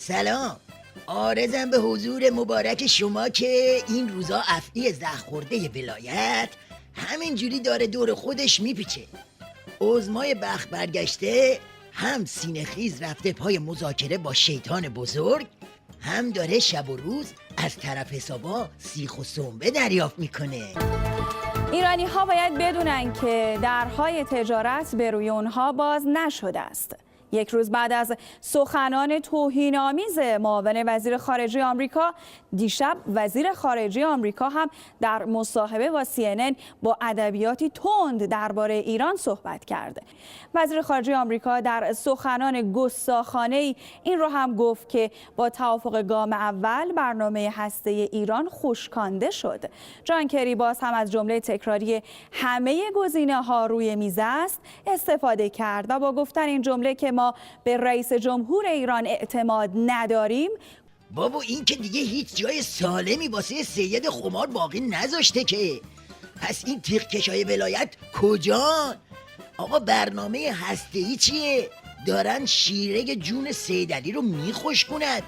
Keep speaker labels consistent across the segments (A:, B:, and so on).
A: سلام، عارضم به حضور مبارک شما که این روزا افعی زخورده ولایت همینجوری داره دور خودش میپیچه. عظمای بخت برگشته هم سینه خیز رفته پای مذاکره با شیطان بزرگ، هم داره شب و روز از طرف حسابا سیخ و سنبه دریافت میکنه.
B: ایرانی ها باید بدونن که درهای تجارت به روی اونها باز نشده است. یک روز بعد از سخنان توهین‌آمیز معاون وزیر خارجه آمریکا، دیشب وزیر خارجه آمریکا هم در مصاحبه با CNN با ادبیاتی تند درباره ایران صحبت کرد. وزیر خارجه آمریکا در سخنان گستاخانه‌ای این رو هم گفت که با توافق گام اول برنامه هسته ایران خشکانده شد. جان کری باز هم از جمله تکراری همه گزینه‌ها روی میز است استفاده کرد و با گفتن این جمله که ما به رئیس جمهور ایران اعتماد نداریم.
A: بابا این که دیگه هیچ جای سالمی واسه سید خمار باقی نذاشته که. پس این تیغکشای ولایت کجان؟ آقا برنامه هسته‌ای چیه؟ دارن شیره جون سیدعلی رو میخشکونند.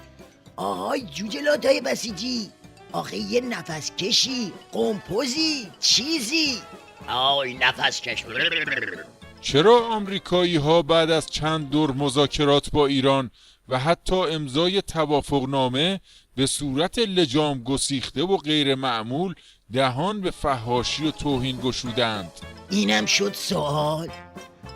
A: آهای جوجه لاتای بسیجی، آخه یه نفس کشی، قمپوزی، چیزی. آی نفس کش.
C: چرا آمریکایی ها بعد از چند دور مذاکرات با ایران و حتی امضای توافقنامه به صورت لجام گسیخته و غیر معمول دهان به فحاشی و توهین گشودند؟
A: اینم شد سوال.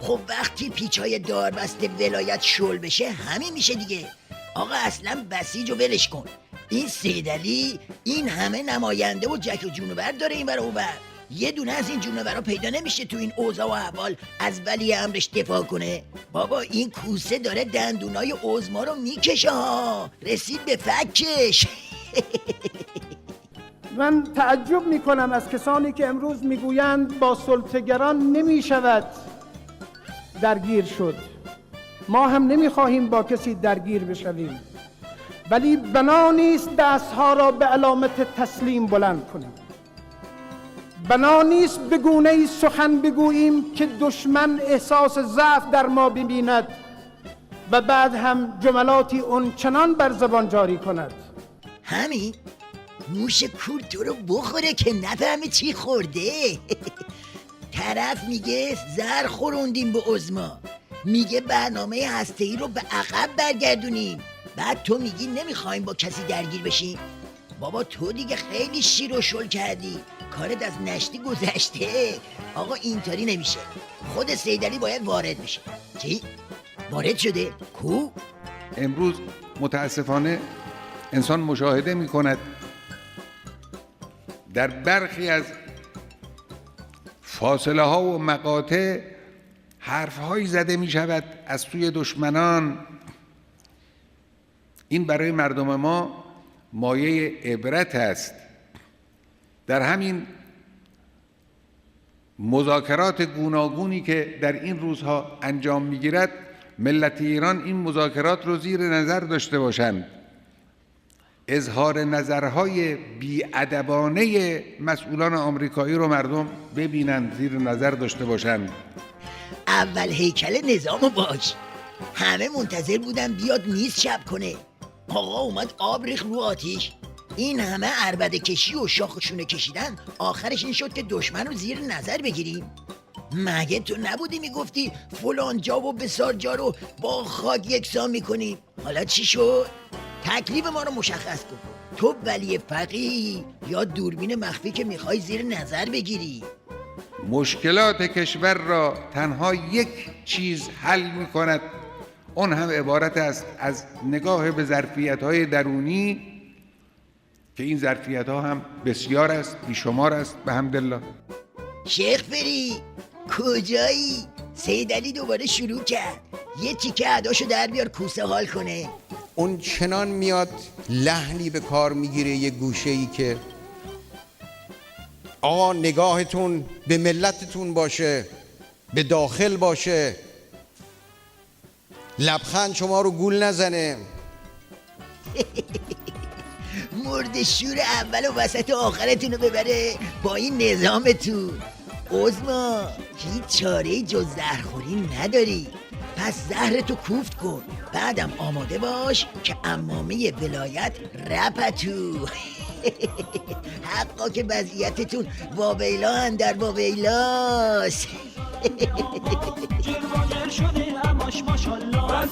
A: خب وقتی پیچای داربست ولایت شل بشه همین میشه دیگه. آقا اصلا بسیج و ولش کن. این سیدعلی این همه نماینده و جک و جونور داره این ور اون ور. یه دونه از این جونورا پیدا نمیشه تو این اوضاع و احوال از ولی امرش دفاع کنه. بابا این کوسه داره دندونای عظما رو میکشه ها. رسید به فکش.
D: من تعجب میکنم از کسانی که امروز میگویند با سلطه‌گران نمیشود درگیر شد. ما هم نمیخواهیم با کسی درگیر بشویم، ولی بنا نیست دستها را به علامت تسلیم بلند کنیم. بنا نیست به گونه‌ای سخن بگوییم که دشمن احساس ضعف در ما ببیند و بعد هم جملاتی اون چنان بر زبان جاری کند.
A: همین موش کور تو رو بخوره که نفهمه چی خورده. طرف میگه زر خوروندیم به عظما، میگه برنامه هسته‌ای رو به عقب برگردونیم، بعد تو میگی نمیخوایم با کسی درگیر بشیم. بابا تو دیگه خیلی شیر و شل کردی، کارت از نشتی گذشته. آقا اینطوری نمیشه، خود سیدعلی باید وارد بشه. چی؟ وارد شده؟ کو؟
E: امروز متاسفانه انسان مشاهده می کند در برخی از فاصله ها و مقاطع حرف هایی زده می شود از سوی دشمنان. این برای مردم ما مایه عبرت است. در همین مذاکرات گوناگونی که در این روزها انجام میگیرد، ملت ایران این مذاکرات رو زیر نظر داشته باشند. اظهار نظرهای بی‌ادبانه مسئولان آمریکایی رو مردم ببینند، زیر نظر داشته باشند.
A: اول هیکل نظامو باش. همه منتظر بودن بیاد میز چپ کنه. آقا اومد آب ریخت رو آتیش. این همه عربده کشی و شاخشونه کشیدن آخرش این شد که دشمن رو زیر نظر بگیریم. مگه تو نبودی میگفتی فلان جا و بسار جا رو با خاک یکسان میکنیم؟ حالا چی شد؟ تکلیف ما رو مشخص کن. تو ولی فقیه یا دوربین مخفی که میخوای زیر نظر بگیری؟
E: مشکلات کشور را تنها یک چیز حل میکند، اون هم عبارت است از نگاه به ظرفیت‌های درونی که این ظرفیت‌ها هم بسیار است، بیشمار است بحمدالله.
A: شیخ فری کجایی؟ سیدعلی دوباره شروع کرد. یه تیکه اداشو در بیار کوسه حال کنه.
F: اون چنان میاد لحنی به کار میگیره یه گوشه‌ای که آقا نگاهتون به ملتتون باشه، به داخل باشه، لبخند شما رو گول نزنه.
A: مرد شور اول و وسط و آخرتون رو ببره با این نظامتون. عظما هیچ چاره‌ای جز زهرخوری نداری. پس زهرتو کوفت کن، بعدم آماده باش که امامه ولایت رپتو. حقا که وضعیتتون واویلا اندر واویلاست.
G: شده هماش ماشالله